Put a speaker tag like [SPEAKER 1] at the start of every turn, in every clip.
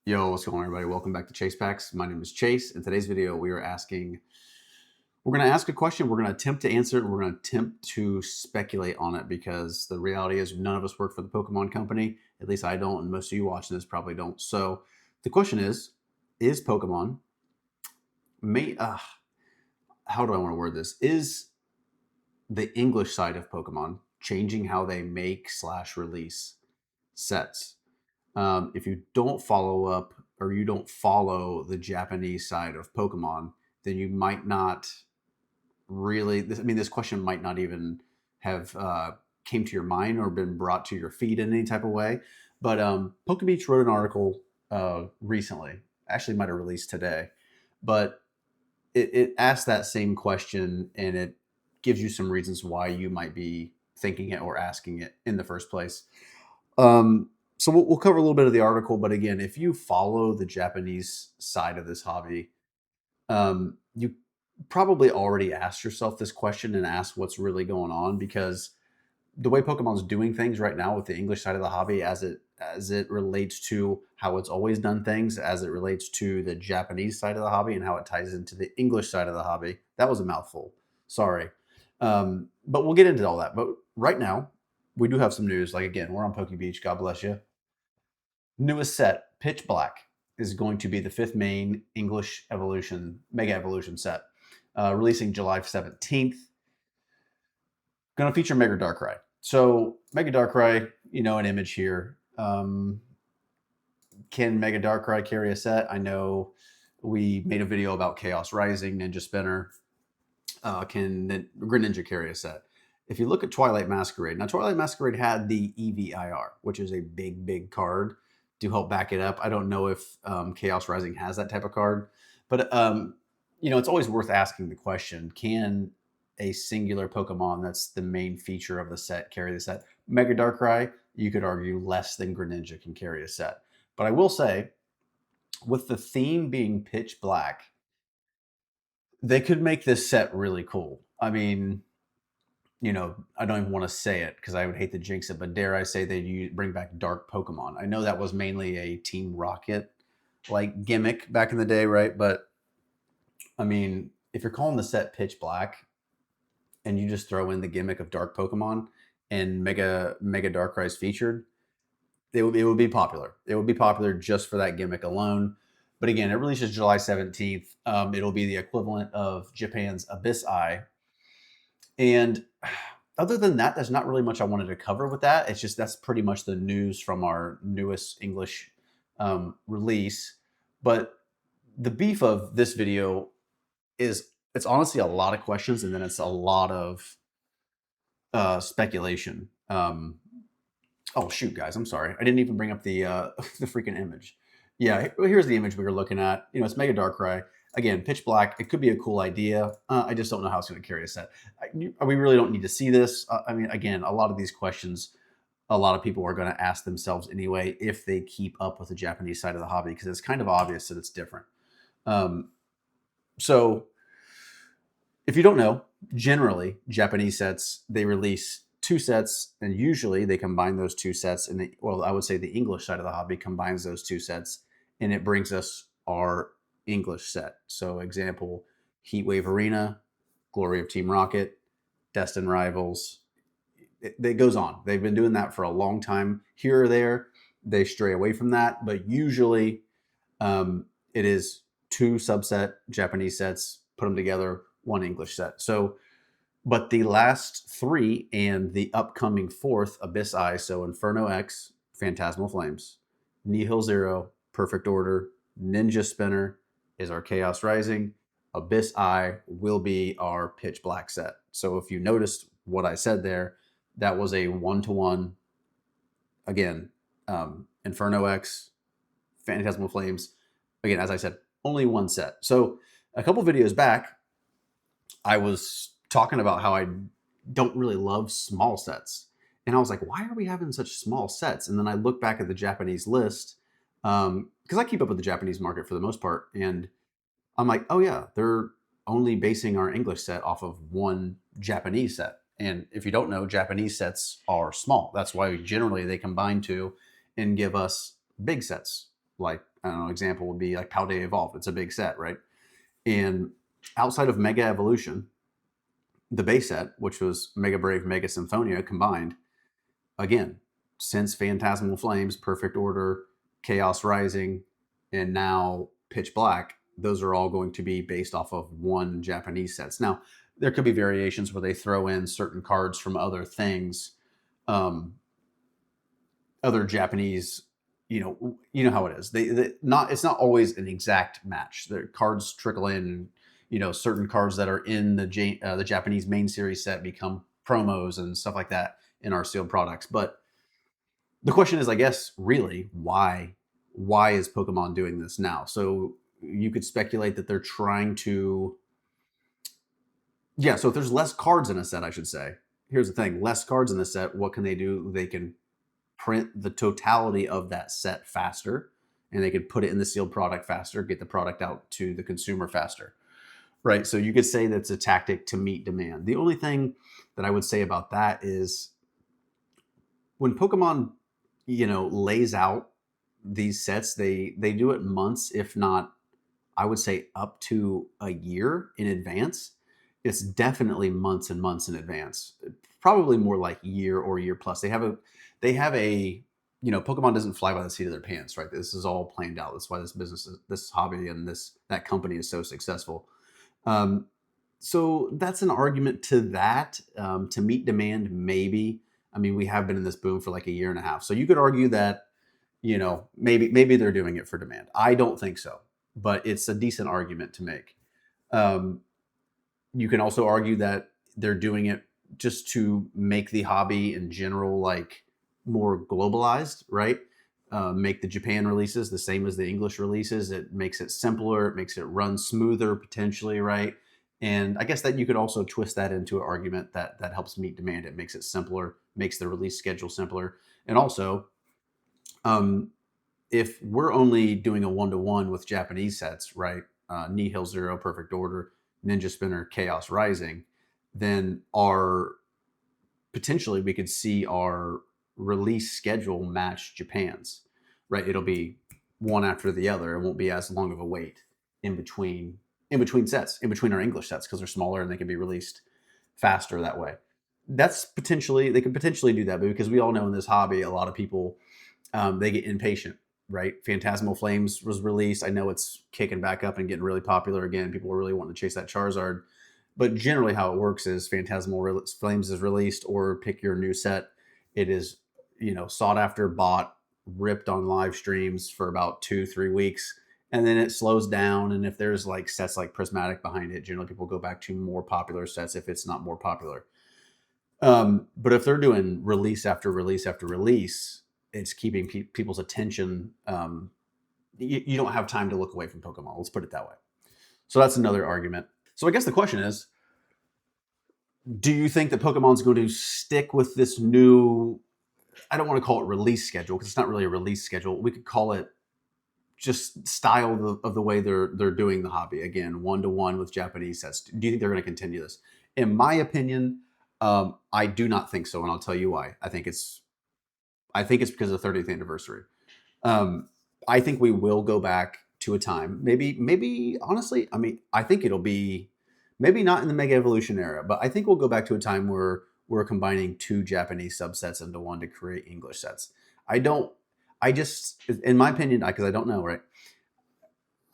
[SPEAKER 1] Yo, what's going on, everybody? Welcome back to ChasePacks. My name is Chase. In today's video, we're going to ask a question. We're going to attempt to answer it. And we're going to attempt to speculate on it because the reality is none of us work for the Pokemon company. At least I don't, and most of you watching this probably don't. So the question is Pokemon, may, how do I want to word this? Is the English side of Pokemon changing how they make / release sets? If you don't follow up or you don't follow the Japanese side of Pokemon, then you might not really. This question might not even have came to your mind or been brought to your feed in any type of way. But PokeBeach wrote an article recently. Actually, might have released today, but it asked that same question and it gives you some reasons why you might be thinking it or asking it in the first place. So we'll cover a little bit of the article, but again, if you follow the Japanese side of this hobby, you probably already asked yourself this question and asked what's really going on because the way Pokemon's doing things right now with the English side of the hobby, as it relates to how it's always done things, as it relates to the Japanese side of the hobby, and how it ties into the English side of the hobby. That was a mouthful. Sorry, but we'll get into all that. But right now, we do have some news. Like again, we're on Poke Beach. God bless you. Newest set, Pitch Black, is going to be the fifth main English evolution, Mega Evolution set, releasing July 17th. Going to feature Mega Darkrai. So, Mega Darkrai, an image here. Can Mega Darkrai carry a set? I know we made a video about Chaos Rising, Ninja Spinner. Can Greninja carry a set? If you look at Twilight Masquerade, now Twilight Masquerade had the EVIR, which is a big, big card to help back it up. I don't know if Chaos Rising has that type of card, but it's always worth asking the question: can a singular Pokemon that's the main feature of the set carry the set? Mega Darkrai, you could argue less than Greninja can carry a set, but I will say, with the theme being pitch black, they could make this set really cool. I mean, I don't even want to say it because I would hate to jinx it, but dare I say they bring back Dark Pokemon. I know that was mainly a Team Rocket like gimmick back in the day, right? But I mean, if you're calling the set Pitch Black and you just throw in the gimmick of Dark Pokemon and Mega Darkrai's featured, it would be popular. It would be popular just for that gimmick alone. But again, it releases July 17th. It'll be the equivalent of Japan's Abyss Eye. And other than that, there's not really much I wanted to cover with that. It's just that's pretty much the news from our newest English release. But the beef of this video is it's honestly a lot of questions and then it's a lot of speculation. Oh shoot, guys, I'm sorry. I didn't even bring up the the freaking image. Yeah, here's the image we were looking at. It's Mega Darkrai. Again, pitch black. It could be a cool idea. I just don't know how it's going to carry a set. We really don't need to see this. I mean, again, a lot of these questions, a lot of people are going to ask themselves anyway if they keep up with the Japanese side of the hobby because it's kind of obvious that it's different. So, if you don't know, generally Japanese sets they release two sets, and usually they combine those two sets. And I would say the English side of the hobby combines those two sets, and it brings us our English set. So, example, Heatwave Arena, Glory of Team Rocket, Destined Rivals. It goes on. They've been doing that for a long time. Here or there, they stray away from that, but usually it is two subset Japanese sets, put them together, one English set. So, but the last three and the upcoming fourth, Abyss Eye, so Inferno X, Phantasmal Flames, Nihil Zero, Perfect Order, Ninja Spinner is our Chaos Rising, Abyss Eye will be our Pitch Black set. So if you noticed what I said there, that was a one-to-one, again, Inferno X, Phantasmal Flames. Again, as I said, only one set. So a couple videos back, I was talking about how I don't really love small sets. And I was like, why are we having such small sets? And then I look back at the Japanese list, because I keep up with the Japanese market for the most part. And I'm like, oh yeah, they're only basing our English set off of one Japanese set. And if you don't know, Japanese sets are small. That's why generally they combine two and give us big sets like I don't know, example would be like Paldea Evolved. It's a big set, right? And outside of Mega Evolution, the base set, which was Mega Brave, Mega Symphonia combined, again, since Phantasmal Flames, Perfect Order, Chaos Rising, and now Pitch Black, those are all going to be based off of one Japanese sets. Now, there could be variations where they throw in certain cards from other things, um, other Japanese. You know how it is. They not it's not always an exact match. The cards trickle in. Certain cards that are in the Japanese main series set become promos and stuff like that in our sealed products. But the question is, I guess, really, why is Pokemon doing this now? So you could speculate that they're trying to, yeah. So if there's less cards in a set, I should say. Here's the thing: less cards in the set. What can they do? They can print the totality of that set faster, and they could put it in the sealed product faster, get the product out to the consumer faster. Right. So you could say that's a tactic to meet demand. The only thing that I would say about that is when Pokemon, lays out these sets, they do it months, if not, I would say up to a year in advance. It's definitely months and months in advance. Probably more like year or year plus. They have a Pokemon doesn't fly by the seat of their pants, right? This is all planned out. That's why this hobby, and that company is so successful. So that's an argument to that, to meet demand, maybe. I mean, we have been in this boom for like a year and a half. So you could argue that, maybe they're doing it for demand. I don't think so, but it's a decent argument to make. Um, you can also argue that they're doing it just to make the hobby in general like more globalized, right? Make the Japan releases the same as the English releases. It makes it simpler. It makes it run smoother potentially, right? And I guess that you could also twist that into an argument that helps meet demand. It makes it simpler, makes the release schedule simpler, and also, um, if we're only doing a 1-to-1 with Japanese sets, right? Nihil Zero, Perfect Order, Ninja Spinner, Chaos Rising, then our potentially we could see our release schedule match Japan's, right? It'll be one after the other. It won't be as long of a wait in between sets, in between our English sets, because they're smaller and they can be released faster that way. They could potentially do that, but because we all know in this hobby, a lot of people, they get impatient, right? Phantasmal Flames was released. I know it's kicking back up and getting really popular again. People are really wanting to chase that Charizard. But generally, how it works is Phantasmal Flames is released, or pick your new set. It is, sought after, bought, ripped on live streams for about 2-3 weeks, and then it slows down. And if there's like sets like Prismatic behind it, generally people go back to more popular sets if it's not more popular. But if they're doing release after release after release, it's keeping people's attention. You don't have time to look away from Pokemon. Let's put it that way. So that's another argument. So I guess the question is, do you think that Pokemon's going to stick with this new, I don't want to call it release schedule, because it's not really a release schedule. We could call it just style of the way they're doing the hobby. Again, 1-to-1 with Japanese sets. Do you think they're going to continue this? In my opinion, I do not think so, and I'll tell you why. I think it's because of the 30th anniversary. Um, I think we will go back to a time. Maybe honestly, I mean, I think it'll be maybe not in the Mega Evolution era, but I think we'll go back to a time where we're combining two Japanese subsets into one to create English sets. I don't. I just, in my opinion, because I don't know, right?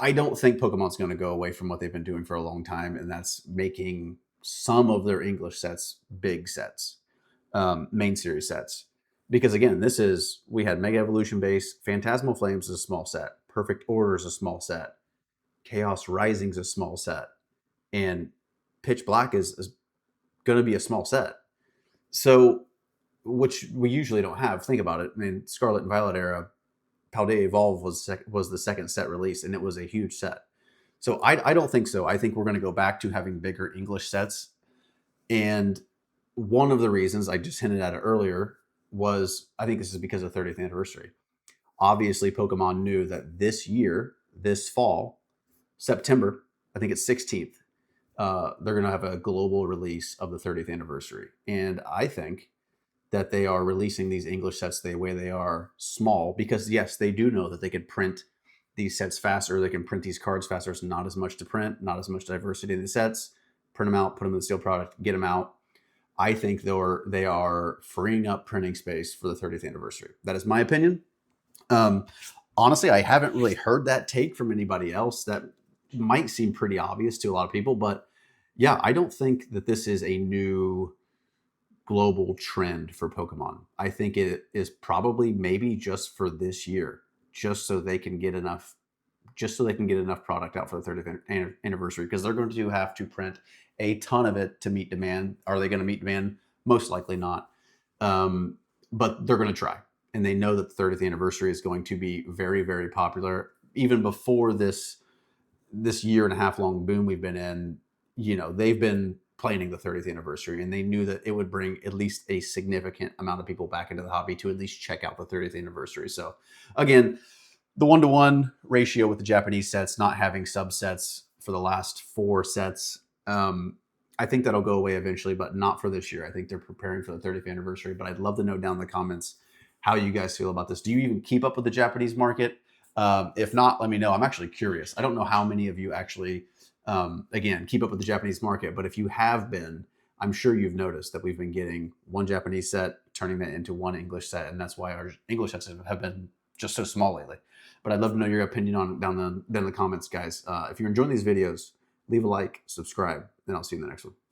[SPEAKER 1] I don't think Pokemon's going to go away from what they've been doing for a long time, and that's making some of their English sets big sets, main series sets. Because again, we had Mega Evolution base, Phantasmal Flames is a small set, Perfect Order is a small set, Chaos Rising is a small set, and Pitch Black is going to be a small set. So, which we usually don't have. Think about it. I mean, Scarlet and Violet era, Paldea Evolve was the second set release, and it was a huge set. So I don't think so. I think we're going to go back to having bigger English sets. And one of the reasons I just hinted at it earlier was, I think this is because of 30th anniversary. Obviously, Pokemon knew that this year, this fall, September, I think it's 16th, they're going to have a global release of the 30th anniversary. And I think that they are releasing these English sets the way they are small because, yes, they do know that they could print these sets faster. They can print these cards faster. It's not as much to print, not as much diversity in the sets. Print them out, put them in the steel product, get them out. I think they are freeing up printing space for the 30th anniversary. That is my opinion. Honestly, I haven't really heard that take from anybody else. That might seem pretty obvious to a lot of people, but yeah, I don't think that this is a new global trend for Pokemon. I think it is probably maybe just for this year, just so they can get enough product out for the 30th anniversary, because they're going to have to print a ton of it to meet demand. Are they going to meet demand? Most likely not. But they're going to try. And they know that the 30th anniversary is going to be very, very popular. Even before this year and a half long boom we've been in, they've been planning the 30th anniversary, and they knew that it would bring at least a significant amount of people back into the hobby to at least check out the 30th anniversary. So again, the 1-to-1 ratio with the Japanese sets, not having subsets for the last 4 sets, I think that'll go away eventually, but not for this year. I think they're preparing for the 30th anniversary, but I'd love to know down in the comments how you guys feel about this. Do you even keep up with the Japanese market? If not, let me know. I'm actually curious. I don't know how many of you actually, again, keep up with the Japanese market, but if you have been, I'm sure you've noticed that we've been getting one Japanese set, turning that into one English set, and that's why our English sets have been just so small lately. But I'd love to know your opinion on down in the comments, guys. If you're enjoying these videos, leave a like, subscribe, and I'll see you in the next one.